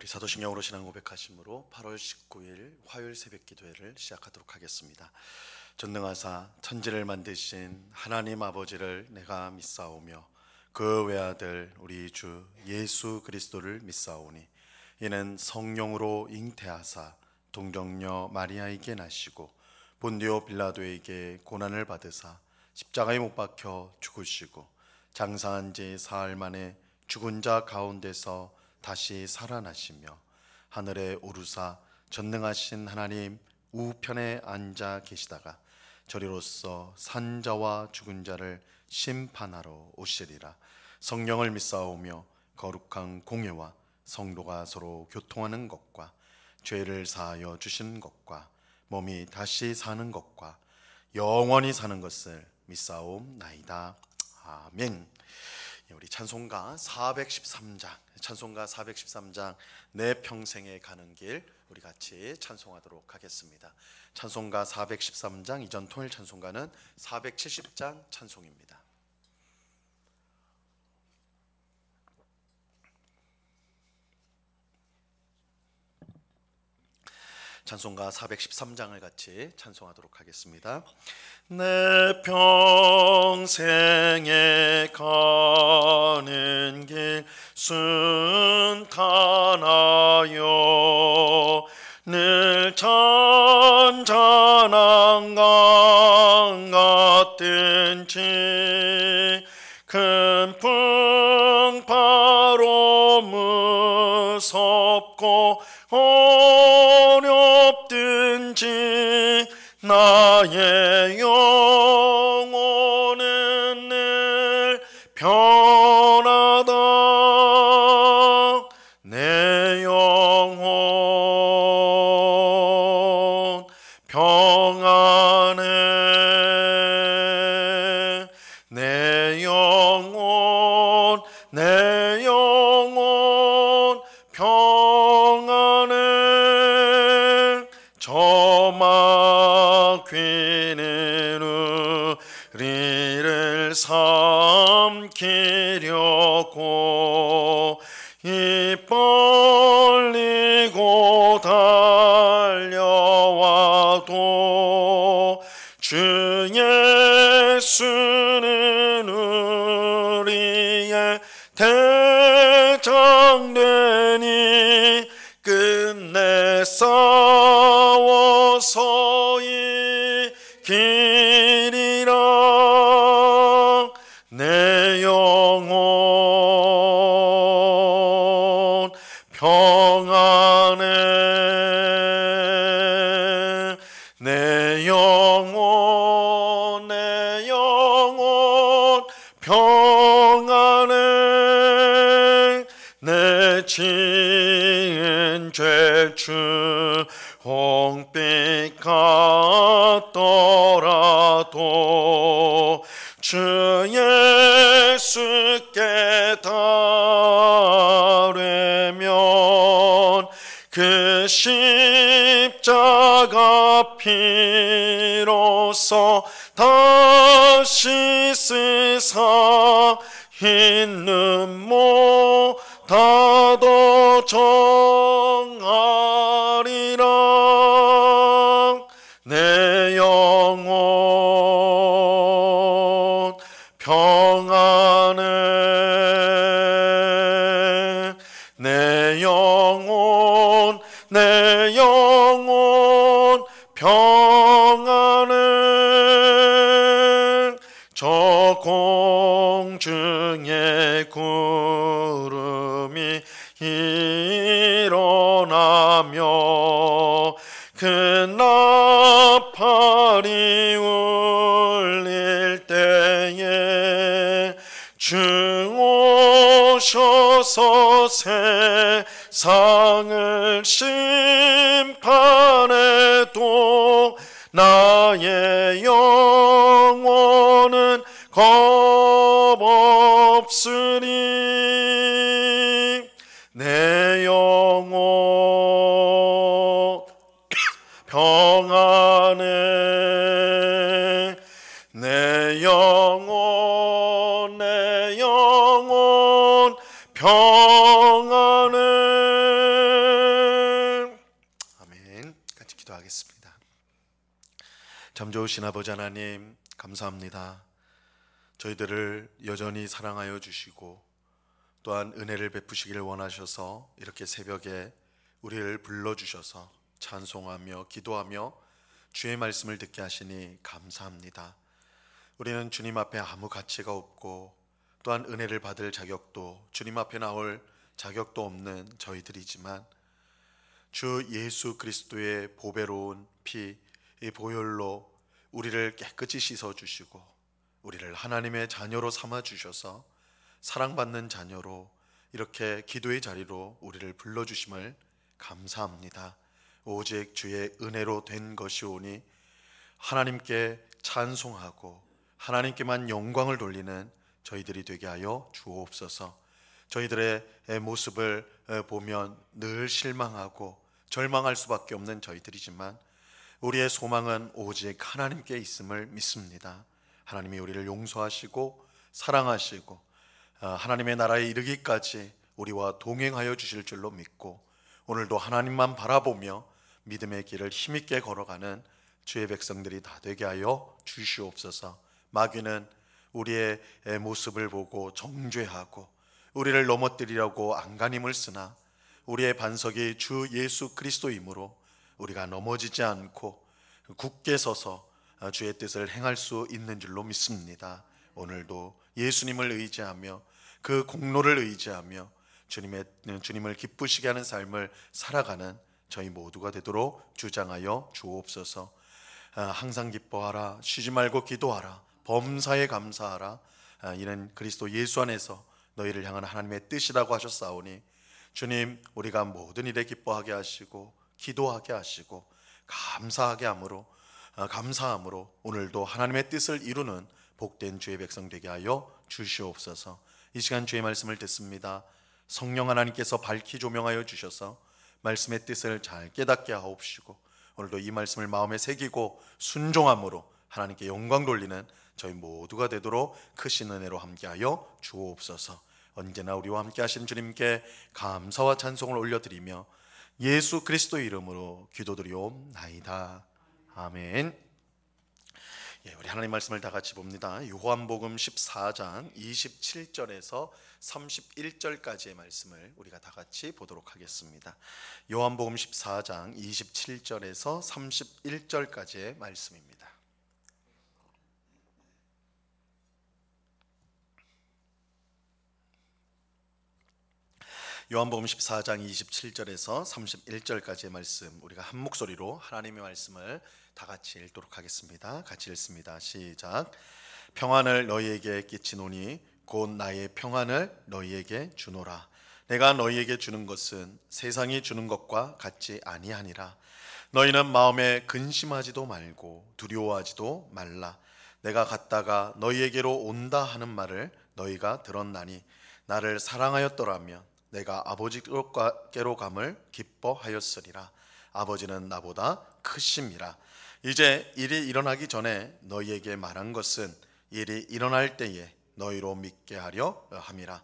우리 사도신경으로 신앙 고백하심으로 8월 19일 화요일 새벽 기도회를 시작하도록 하겠습니다. 전능하사 천지를 만드신 하나님 아버지를 내가 믿사오며 그 외아들 우리 주 예수 그리스도를 믿사오니 이는 성령으로 잉태하사 동정녀 마리아에게 나시고 본디오 빌라도에게 고난을 받으사 십자가에 못 박혀 죽으시고 장사한 지 사흘 만에 죽은 자 가운데서 다시 살아나시며 하늘에 오르사 전능하신 하나님 우편에 앉아 계시다가 저리로서 산 자와 죽은 자를 심판하러 오시리라. 성령을 믿사오며 거룩한 공예와 성도가 서로 교통하는 것과 죄를 사하여 주시는 것과 몸이 다시 사는 것과 영원히 사는 것을 믿사옵나이다. 아멘. 우리 찬송가 413장 내 평생에 가는 길 우리 같이 찬송하도록 하겠습니다. 찬송가 413장 이전 통일 찬송가는 470장 찬송입니다. 찬송가 413장을 같이 찬송하도록 하겠습니다. 내 평생에 가는 길 순탄하여 늘 잔잔한 강 같든지 큰 풍파로 무섭고 어렵든지 나의 영혼은 늘 편하다. 내 영혼 평안해. 내 영혼 평안해. 저막귀는 우리를 삼키려고 입 벌리고 달려와도 주 예수는 우리의 대장되니 끝내 싸워서 이기리라. 내 영혼 평안해. 내 영혼 평안해. 내 지은 죄주 홍빛 같더라도 주 예수께 달으면 그 십자가 피로써 다시 쓰사 흰 눈물 다도 정하리라. 내 영혼 평안해. 내 영혼 평안해. 저 공중에 구름이 일어나며 그 나팔이 울릴 때에 주 오셔서 세상을 심판해도 나의 영혼은 겁없으리. 내 영혼 평안해. 내 영혼 평안해. 참 좋으신 아버지 하나님, 감사합니다. 저희들을 여전히 사랑하여 주시고 또한 은혜를 베푸시기를 원하셔서 이렇게 새벽에 우리를 불러주셔서 찬송하며 기도하며 주의 말씀을 듣게 하시니 감사합니다. 우리는 주님 앞에 아무 가치가 없고 또한 은혜를 받을 자격도, 주님 앞에 나올 자격도 없는 저희들이지만 주 예수 그리스도의 보배로운 피, 이 보혈로 우리를 깨끗이 씻어주시고 우리를 하나님의 자녀로 삼아주셔서 사랑받는 자녀로 이렇게 기도의 자리로 우리를 불러주심을 감사합니다. 오직 주의 은혜로 된 것이오니 하나님께 찬송하고 하나님께만 영광을 돌리는 저희들이 되게 하여 주옵소서. 저희들의 모습을 보면 늘 실망하고 절망할 수밖에 없는 저희들이지만 우리의 소망은 오직 하나님께 있음을 믿습니다. 하나님이 우리를 용서하시고 사랑하시고 하나님의 나라에 이르기까지 우리와 동행하여 주실 줄로 믿고 오늘도 하나님만 바라보며 믿음의 길을 힘있게 걸어가는 주의 백성들이 다 되게 하여 주시옵소서. 마귀는 우리의 모습을 보고 정죄하고 우리를 넘어뜨리려고 안간힘을 쓰나 우리의 반석이 주 예수 그리스도이므로 우리가 넘어지지 않고 굳게 서서 주의 뜻을 행할 수 있는 줄로 믿습니다. 오늘도 예수님을 의지하며 그 공로를 의지하며 주님을 기쁘시게 하는 삶을 살아가는 저희 모두가 되도록 주장하여 주옵소서. 항상 기뻐하라, 쉬지 말고 기도하라, 범사에 감사하라. 이는 그리스도 예수 안에서 너희를 향한 하나님의 뜻이라고 하셨사오니 주님, 우리가 모든 일에 기뻐하게 하시고 기도하게 하시고 감사함으로 오늘도 하나님의 뜻을 이루는 복된 주의 백성 되게 하여 주시옵소서. 이 시간 주의 말씀을 듣습니다. 성령 하나님께서 밝히 조명하여 주셔서 말씀의 뜻을 잘 깨닫게 하옵시고 오늘도 이 말씀을 마음에 새기고 순종함으로 하나님께 영광 돌리는 저희 모두가 되도록 크신 은혜로 함께하여 주옵소서. 언제나 우리와 함께 하시는 주님께 감사와 찬송을 올려드리며 예수 그리스도 이름으로 기도드리옵나이다. 아멘. 우리 하나님 말씀을 다 같이 봅니다. 요한복음 14장 27절에서 31절까지의 말씀을 우리가 다 같이 보도록 하겠습니다. 요한복음 14장 27절에서 31절까지의 말씀입니다. 요한복음 14장 27절에서 31절까지의 말씀, 우리가 한 목소리로 하나님의 말씀을 다 같이 읽도록 하겠습니다. 같이 읽습니다. 시작. 평안을 너희에게 끼치노니 곧 나의 평안을 너희에게 주노라. 내가 너희에게 주는 것은 세상이 주는 것과 같지 아니하니라. 너희는 마음에 근심하지도 말고 두려워하지도 말라. 내가 갔다가 너희에게로 온다 하는 말을 너희가 들었나니 나를 사랑하였더라면 내가 아버지께로 감을 기뻐하였으리라. 아버지는 나보다 크심이라. 이제 일이 일어나기 전에 너희에게 말한 것은 일이 일어날 때에 너희로 믿게 하려 함이라.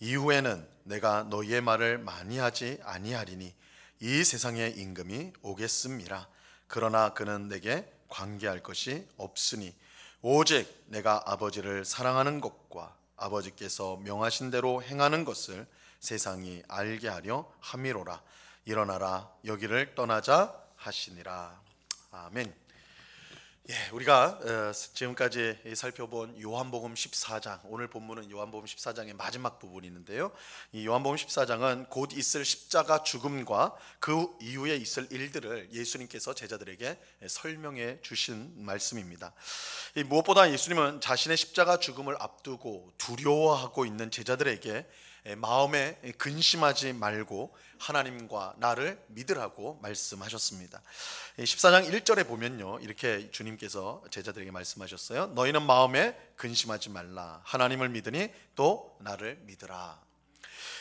이후에는 내가 너희의 말을 많이 하지 아니하리니 이 세상의 임금이 오겠음이라. 그러나 그는 내게 관계할 것이 없으니 오직 내가 아버지를 사랑하는 것과 아버지께서 명하신 대로 행하는 것을 세상이 알게 하려 함이로라. 일어나라, 여기를 떠나자 하시니라. 아멘. 우리가 지금까지 살펴본 요한복음 14장, 오늘 본문은 요한복음 14장의 마지막 부분이 있는데요, 이 요한복음 14장은 곧 있을 십자가 죽음과 그 이후에 있을 일들을 예수님께서 제자들에게 설명해 주신 말씀입니다. 무엇보다 예수님은 자신의 십자가 죽음을 앞두고 두려워하고 있는 제자들에게 마음에 근심하지 말고 하나님과 나를 믿으라고 말씀하셨습니다. 14장 1절에 보면요, 이렇게 주님께서 제자들에게 말씀하셨어요. 너희는 마음에 근심하지 말라. 하나님을 믿으니 또 나를 믿으라.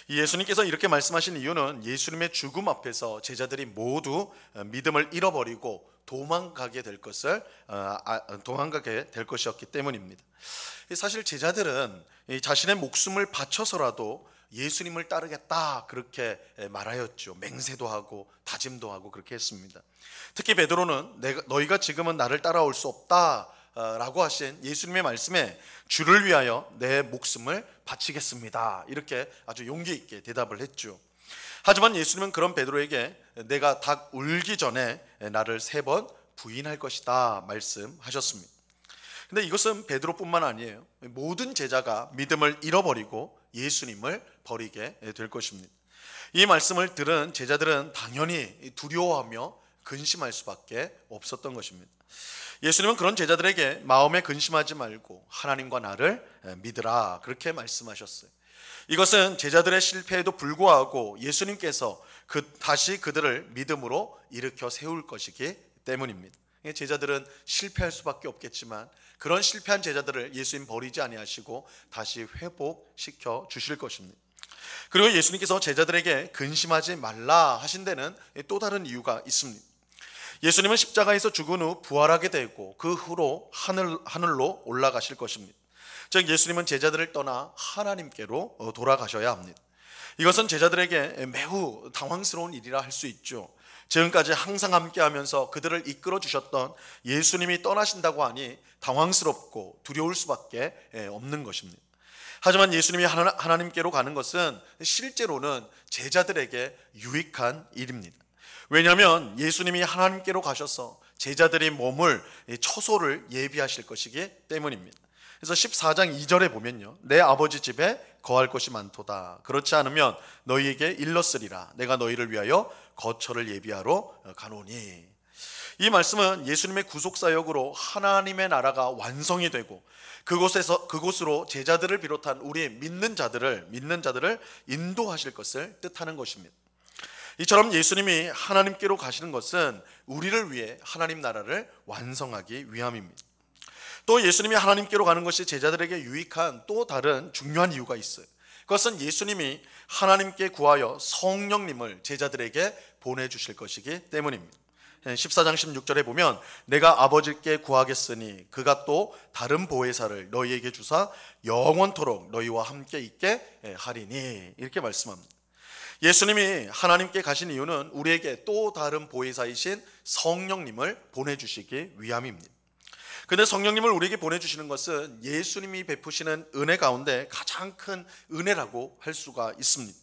예수님께서 이렇게 말씀하신 이유는 예수님의 죽음 앞에서 제자들이 모두 믿음을 잃어버리고 도망가게 될 것이었기 때문입니다. 사실 제자들은 자신의 목숨을 바쳐서라도 예수님을 따르겠다 그렇게 말하였죠. 맹세도 하고 다짐도 하고 그렇게 했습니다. 특히 베드로는 너희가 지금은 나를 따라올 수 없다 라고 하신 예수님의 말씀에 주를 위하여 내 목숨을 바치겠습니다 이렇게 아주 용기 있게 대답을 했죠. 하지만 예수님은 그런 베드로에게 내가 닭 울기 전에 나를 3번 부인할 것이다 말씀하셨습니다. 근데 이것은 베드로뿐만 아니에요. 모든 제자가 믿음을 잃어버리고 예수님을 버리게 될 것입니다. 이 말씀을 들은 제자들은 당연히 두려워하며 근심할 수밖에 없었던 것입니다. 예수님은 그런 제자들에게 마음에 근심하지 말고 하나님과 나를 믿으라 그렇게 말씀하셨어요. 이것은 제자들의 실패에도 불구하고 예수님께서 다시 그들을 믿음으로 일으켜 세울 것이기 때문입니다. 제자들은 실패할 수밖에 없겠지만 그런 실패한 제자들을 예수님 버리지 아니하시고 다시 회복시켜 주실 것입니다. 그리고 예수님께서 제자들에게 근심하지 말라 하신 데는 또 다른 이유가 있습니다. 예수님은 십자가에서 죽은 후 부활하게 되고 그 후로 하늘로 올라가실 것입니다. 즉 예수님은 제자들을 떠나 하나님께로 돌아가셔야 합니다. 이것은 제자들에게 매우 당황스러운 일이라 할 수 있죠. 지금까지 항상 함께하면서 그들을 이끌어 주셨던 예수님이 떠나신다고 하니 당황스럽고 두려울 수밖에 없는 것입니다. 하지만 예수님이 하나님께로 가는 것은 실제로는 제자들에게 유익한 일입니다. 왜냐하면 예수님이 하나님께로 가셔서 제자들이 머물 처소를 예비하실 것이기 때문입니다. 그래서 14장 2절에 보면요, 내 아버지 집에 거할 곳이 많도다. 그렇지 않으면 너희에게 일렀으리라. 내가 너희를 위하여 거처를 예비하러 가노니. 이 말씀은 예수님의 구속사역으로 하나님의 나라가 완성이 되고 그곳으로 제자들을 비롯한 우리 믿는 자들을 인도하실 것을 뜻하는 것입니다. 이처럼 예수님이 하나님께로 가시는 것은 우리를 위해 하나님 나라를 완성하기 위함입니다. 또 예수님이 하나님께로 가는 것이 제자들에게 유익한 또 다른 중요한 이유가 있어요. 그것은 예수님이 하나님께 구하여 성령님을 제자들에게 보내주실 것이기 때문입니다. 14장 16절에 보면 내가 아버지께 구하겠으니 그가 또 다른 보혜사를 너희에게 주사 영원토록 너희와 함께 있게 하리니 이렇게 말씀합니다. 예수님이 하나님께 가신 이유는 우리에게 또 다른 보혜사이신 성령님을 보내주시기 위함입니다. 근데 성령님을 우리에게 보내주시는 것은 예수님이 베푸시는 은혜 가운데 가장 큰 은혜라고 할 수가 있습니다.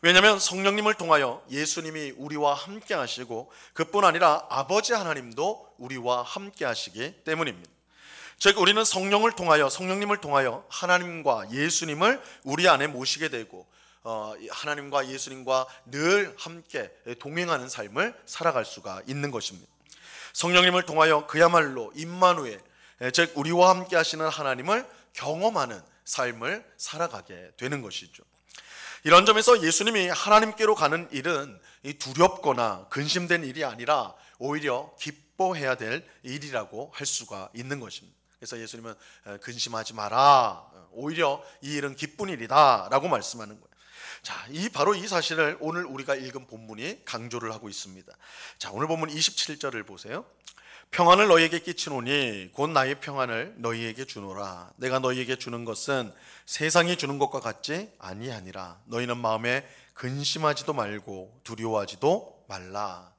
왜냐하면 성령님을 통하여 예수님이 우리와 함께 하시고 그뿐 아니라 아버지 하나님도 우리와 함께 하시기 때문입니다. 즉 우리는 성령님을 통하여 하나님과 예수님을 우리 안에 모시게 되고 하나님과 예수님과 늘 함께 동행하는 삶을 살아갈 수가 있는 것입니다. 성령님을 통하여 그야말로 임마누엘, 즉 우리와 함께 하시는 하나님을 경험하는 삶을 살아가게 되는 것이죠. 이런 점에서 예수님이 하나님께로 가는 일은 두렵거나 근심된 일이 아니라 오히려 기뻐해야 될 일이라고 할 수가 있는 것입니다. 그래서 예수님은 근심하지 마라, 오히려 이 일은 기쁜 일이다 라고 말씀하는 거예요. 자, 바로 이 사실을 오늘 우리가 읽은 본문이 강조를 하고 있습니다. 자, 오늘 본문 27절을 보세요. 평안을 너희에게 끼치노니 곧 나의 평안을 너희에게 주노라. 내가 너희에게 주는 것은 세상이 주는 것과 같지 아니하니라. 너희는 마음에 근심하지도 말고 두려워하지도 말라.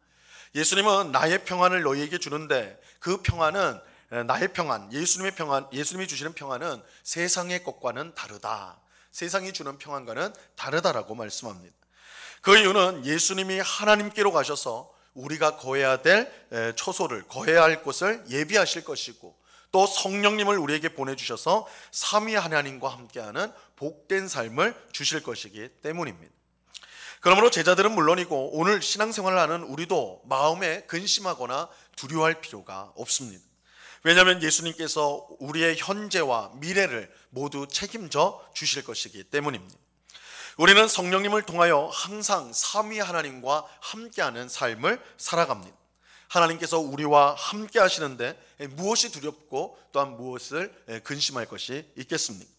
예수님은 나의 평안을 너희에게 주는데 그 평안은 나의 평안, 예수님이 주시는 평안은 세상의 것과는 다르다. 세상이 주는 평안과는 다르다라고 말씀합니다. 그 이유는 예수님이 하나님께로 가셔서 우리가 거해야 될 처소를, 거해야 할 곳을 예비하실 것이고 또 성령님을 우리에게 보내주셔서 삼위 하나님과 함께하는 복된 삶을 주실 것이기 때문입니다. 그러므로 제자들은 물론이고 오늘 신앙생활을 하는 우리도 마음에 근심하거나 두려워할 필요가 없습니다. 왜냐하면 예수님께서 우리의 현재와 미래를 모두 책임져 주실 것이기 때문입니다. 우리는 성령님을 통하여 항상 삼위 하나님과 함께하는 삶을 살아갑니다. 하나님께서 우리와 함께 하시는데 무엇이 두렵고 또한 무엇을 근심할 것이 있겠습니까?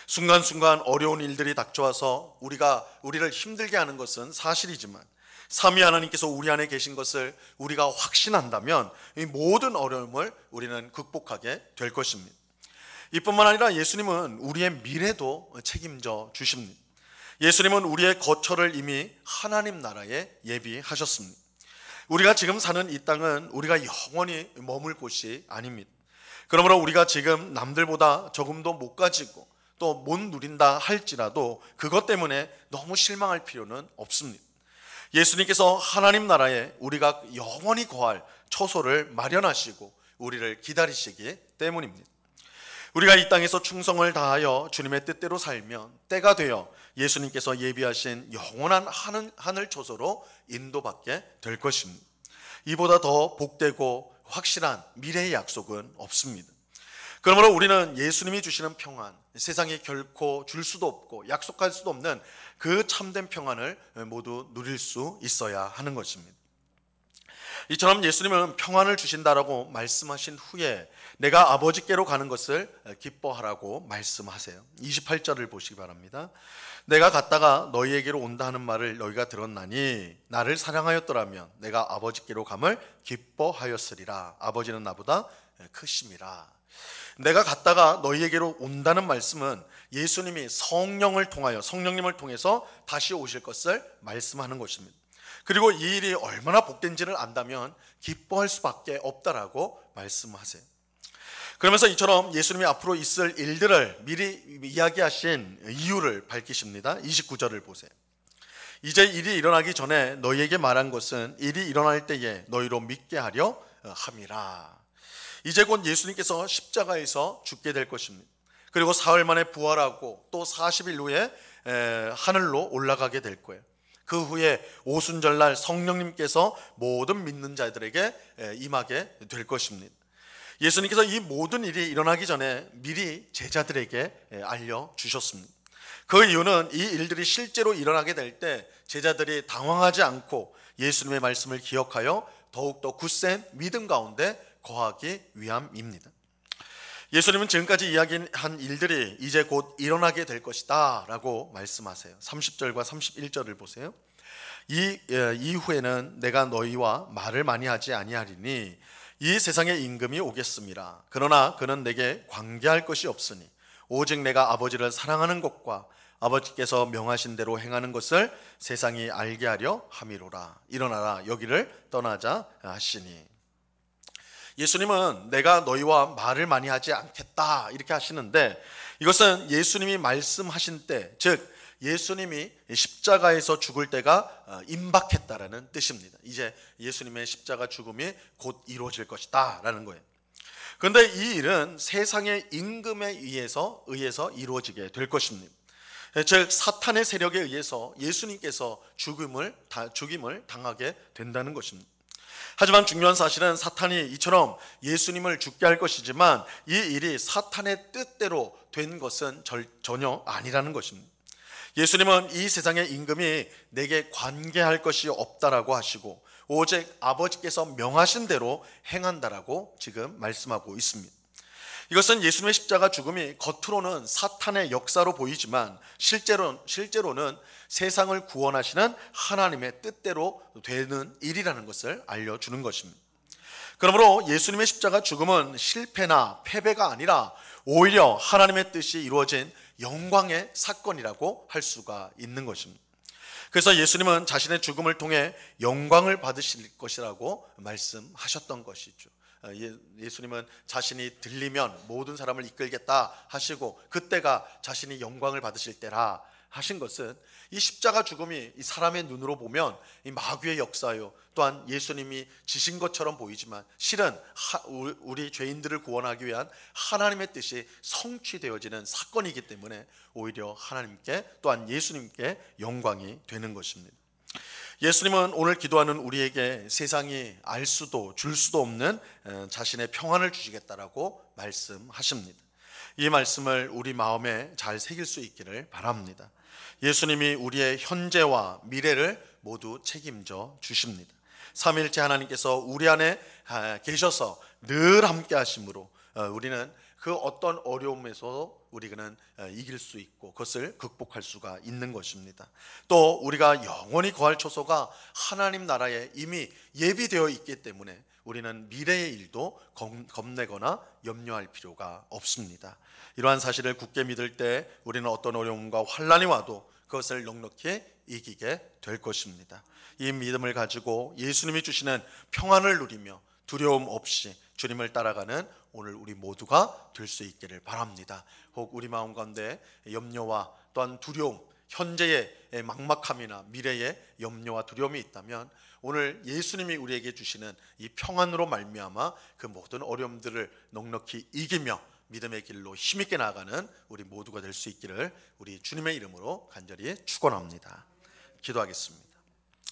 순간순간 어려운 일들이 닥쳐와서 우리를 힘들게 하는 것은 사실이지만 삼위 하나님께서 우리 안에 계신 것을 우리가 확신한다면 이 모든 어려움을 우리는 극복하게 될 것입니다. 이뿐만 아니라 예수님은 우리의 미래도 책임져 주십니다. 예수님은 우리의 거처를 이미 하나님 나라에 예비하셨습니다. 우리가 지금 사는 이 땅은 우리가 영원히 머물 곳이 아닙니다. 그러므로 우리가 지금 남들보다 조금도 못 가지고 또 못 누린다 할지라도 그것 때문에 너무 실망할 필요는 없습니다. 예수님께서 하나님 나라에 우리가 영원히 거할 처소를 마련하시고 우리를 기다리시기 때문입니다. 우리가 이 땅에서 충성을 다하여 주님의 뜻대로 살면 때가 되어 예수님께서 예비하신 영원한 하늘 처소로 인도받게 될 것입니다. 이보다 더 복되고 확실한 미래의 약속은 없습니다. 그러므로 우리는 예수님이 주시는 평안, 세상에 결코 줄 수도 없고 약속할 수도 없는 그 참된 평안을 모두 누릴 수 있어야 하는 것입니다. 이처럼 예수님은 평안을 주신다라고 말씀하신 후에 내가 아버지께로 가는 것을 기뻐하라고 말씀하세요. 28절을 보시기 바랍니다. 내가 갔다가 너희에게로 온다 하는 말을 너희가 들었나니 나를 사랑하였더라면 내가 아버지께로 감을 기뻐하였으리라. 아버지는 나보다 크심이라. 내가 갔다가 너희에게로 온다는 말씀은 예수님이 성령님을 통해서 다시 오실 것을 말씀하는 것입니다. 그리고 이 일이 얼마나 복된지를 안다면 기뻐할 수밖에 없다라고 말씀하세요. 그러면서 이처럼 예수님이 앞으로 있을 일들을 미리 이야기하신 이유를 밝히십니다. 29절을 보세요. 이제 일이 일어나기 전에 너희에게 말한 것은 일이 일어날 때에 너희로 믿게 하려 함이라. 이제 곧 예수님께서 십자가에서 죽게 될 것입니다. 그리고 사흘 만에 부활하고 또 40일 후에 하늘로 올라가게 될 거예요. 그 후에 오순절날 성령님께서 모든 믿는 자들에게 임하게 될 것입니다. 예수님께서 이 모든 일이 일어나기 전에 미리 제자들에게 알려주셨습니다. 그 이유는 이 일들이 실제로 일어나게 될 때 제자들이 당황하지 않고 예수님의 말씀을 기억하여 더욱더 굳센 믿음 가운데 거하기 위함입니다. 예수님은 지금까지 이야기한 일들이 이제 곧 일어나게 될 것이다 라고 말씀하세요. 30절과 31절을 보세요. 이후에는 내가 너희와 말을 많이 하지 아니하리니 이 세상의 임금이 오겠습니다. 그러나 그는 내게 관계할 것이 없으니 오직 내가 아버지를 사랑하는 것과 아버지께서 명하신 대로 행하는 것을 세상이 알게 하려 함이로라. 일어나라 여기를 떠나자 하시니. 예수님은 내가 너희와 말을 많이 하지 않겠다 이렇게 하시는데 이것은 예수님이 말씀하신 때, 즉 예수님이 십자가에서 죽을 때가 임박했다라는 뜻입니다. 이제 예수님의 십자가 죽음이 곧 이루어질 것이다 라는 거예요. 그런데 이 일은 세상의 임금에 의해서 이루어지게 될 것입니다. 즉 사탄의 세력에 의해서 예수님께서 죽임을 당하게 된다는 것입니다. 하지만 중요한 사실은 사탄이 이처럼 예수님을 죽게 할 것이지만 이 일이 사탄의 뜻대로 된 것은 전혀 아니라는 것입니다. 예수님은 이 세상의 임금이 내게 관계할 것이 없다라고 하시고 오직 아버지께서 명하신 대로 행한다라고 지금 말씀하고 있습니다. 이것은 예수님의 십자가 죽음이 겉으로는 사탄의 역사로 보이지만 실제로는 세상을 구원하시는 하나님의 뜻대로 되는 일이라는 것을 알려주는 것입니다. 그러므로 예수님의 십자가 죽음은 실패나 패배가 아니라 오히려 하나님의 뜻이 이루어진 영광의 사건이라고 할 수가 있는 것입니다. 그래서 예수님은 자신의 죽음을 통해 영광을 받으실 것이라고 말씀하셨던 것이죠. 예수님은 자신이 들리면 모든 사람을 이끌겠다 하시고 그때가 자신이 영광을 받으실 때라 하신 것은 이 십자가 죽음이 이 사람의 눈으로 보면 이 마귀의 역사요, 또한 예수님이 지신 것처럼 보이지만 실은 우리 죄인들을 구원하기 위한 하나님의 뜻이 성취되어지는 사건이기 때문에 오히려 하나님께 또한 예수님께 영광이 되는 것입니다. 예수님은 오늘 기도하는 우리에게 세상이 알 수도 줄 수도 없는 자신의 평안을 주시겠다라고 말씀하십니다. 이 말씀을 우리 마음에 잘 새길 수 있기를 바랍니다. 예수님이 우리의 현재와 미래를 모두 책임져 주십니다. 삼위일체 하나님께서 우리 안에 계셔서 늘 함께 하심으로 우리는 그 어떤 어려움에서도 우리는 이길 수 있고 그것을 극복할 수가 있는 것입니다. 또 우리가 영원히 거할 처소가 하나님 나라에 이미 예비되어 있기 때문에 우리는 미래의 일도 겁내거나 염려할 필요가 없습니다. 이러한 사실을 굳게 믿을 때 우리는 어떤 어려움과 환난이 와도 그것을 넉넉히 이기게 될 것입니다. 이 믿음을 가지고 예수님이 주시는 평안을 누리며 두려움 없이 주님을 따라가는 오늘 우리 모두가 될 수 있기를 바랍니다. 혹 우리 마음 가운데 염려와 또한 두려움, 현재의 막막함이나 미래의 염려와 두려움이 있다면 오늘 예수님이 우리에게 주시는 이 평안으로 말미암아 그 모든 어려움들을 넉넉히 이기며 믿음의 길로 힘있게 나아가는 우리 모두가 될 수 있기를 우리 주님의 이름으로 간절히 축원합니다. 기도하겠습니다.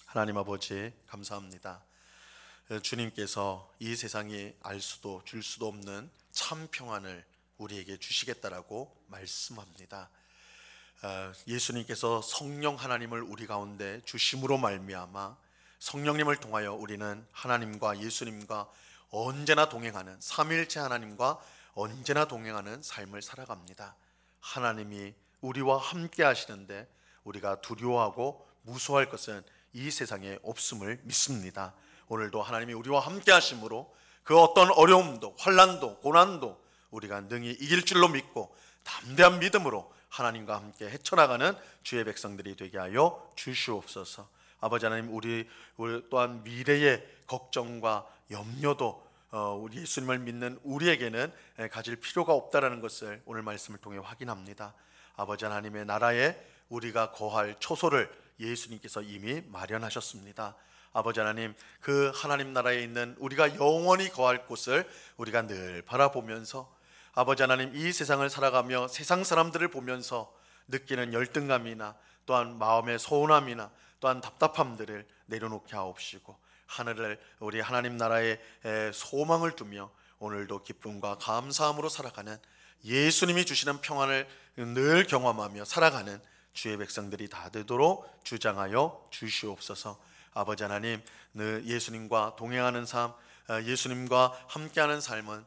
하나님 아버지, 감사합니다. 주님께서 이 세상이 알 수도 줄 수도 없는 참 평안을 우리에게 주시겠다라고 말씀합니다. 예수님께서 성령 하나님을 우리 가운데 주심으로 말미암아 성령님을 통하여 우리는 하나님과 예수님과 언제나 동행하는, 삼위일체 하나님과 언제나 동행하는 삶을 살아갑니다. 하나님이 우리와 함께 하시는데 우리가 두려워하고 무서워할 것은 이 세상에 없음을 믿습니다. 오늘도 하나님이 우리와 함께 하심으로 그 어떤 어려움도 환난도 고난도 우리가 능히 이길 줄로 믿고 담대한 믿음으로 하나님과 함께 헤쳐나가는 주의 백성들이 되게 하여 주시옵소서. 아버지 하나님, 우리 또한 미래의 걱정과 염려도 우리 예수님을 믿는 우리에게는 가질 필요가 없다라는 것을 오늘 말씀을 통해 확인합니다. 아버지 하나님의 나라에 우리가 거할 초소를 예수님께서 이미 마련하셨습니다. 아버지 하나님, 그 하나님 나라에 있는 우리가 영원히 거할 곳을 우리가 늘 바라보면서 아버지 하나님, 이 세상을 살아가며 세상 사람들을 보면서 느끼는 열등감이나 또한 마음의 서운함이나 또한 답답함들을 내려놓게 하옵시고 하늘을 우리 하나님 나라에 소망을 두며 오늘도 기쁨과 감사함으로 살아가는 예수님이 주시는 평안을 늘 경험하며 살아가는 주의 백성들이 다 되도록 주장하여 주시옵소서. 아버지 하나님, 예수님과 동행하는 삶, 예수님과 함께하는 삶은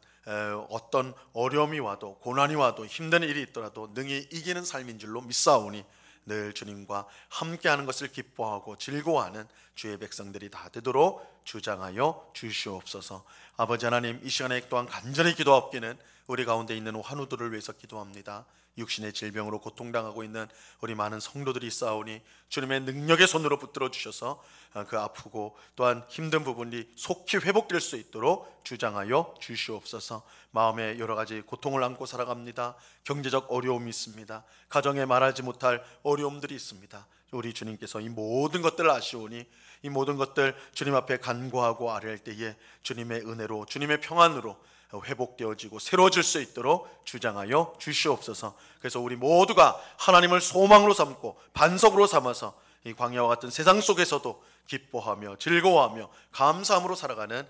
어떤 어려움이 와도 고난이 와도 힘든 일이 있더라도 능히 이기는 삶인 줄로 믿사오니 늘 주님과 함께하는 것을 기뻐하고 즐거워하는 주의 백성들이 다 되도록 주장하여 주시옵소서. 아버지 하나님, 이 시간에 또한 간절히 기도하옵기는 우리 가운데 있는 환우들을 위해서 기도합니다. 육신의 질병으로 고통당하고 있는 우리 많은 성도들이 있사오니 주님의 능력의 손으로 붙들어 주셔서 그 아프고 또한 힘든 부분이 속히 회복될 수 있도록 주장하여 주시옵소서. 마음에 여러 가지 고통을 안고 살아갑니다. 경제적 어려움이 있습니다. 가정에 말하지 못할 어려움들이 있습니다. 우리 주님께서 이 모든 것들을 아시오니 이 모든 것들 주님 앞에 간구하고 아뢰할 때에 주님의 은혜로 주님의 평안으로 회복되어지고 새로워질 수 있도록 주장하여 주시옵소서. 그래서 우리 모두가 하나님을 소망으로 삼고 반석으로 삼아서 이 광야와 같은 세상 속에서도 기뻐하며 즐거워하며 감사함으로 살아가는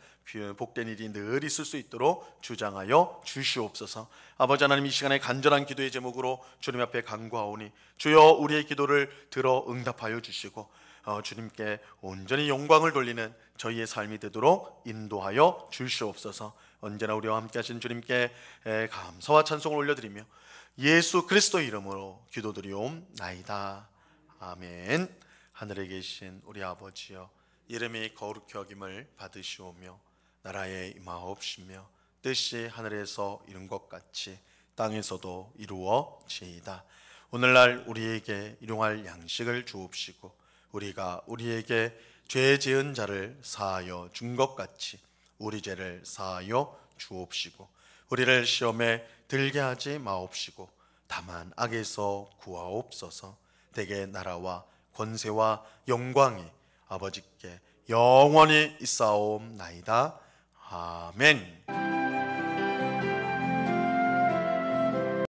복된 일이 늘 있을 수 있도록 주장하여 주시옵소서. 아버지 하나님, 이 시간에 간절한 기도의 제목으로 주님 앞에 간구하오니 주여 우리의 기도를 들어 응답하여 주시고 주님께 온전히 영광을 돌리는 저희의 삶이 되도록 인도하여 주시옵소서. 언제나 우리와 함께 하신 주님께 감사와 찬송을 올려드리며 예수 그리스도 이름으로 기도드리옵나이다. 아멘. 하늘에 계신 우리 아버지여, 이름이 거룩히 여김을 받으시오며 나라에 임하옵시며 뜻이 하늘에서 이룬 것 같이 땅에서도 이루어지이다. 오늘날 우리에게 일용할 양식을 주옵시고 우리가 우리에게 죄 지은 자를 사하여 준 것 같이 우리 죄를 사하여 주옵시고 우리를 시험에 들게 하지 마옵시고 다만 악에서 구하옵소서. 대개 나라와 권세와 영광이 아버지께 영원히 있사옵나이다. 아멘.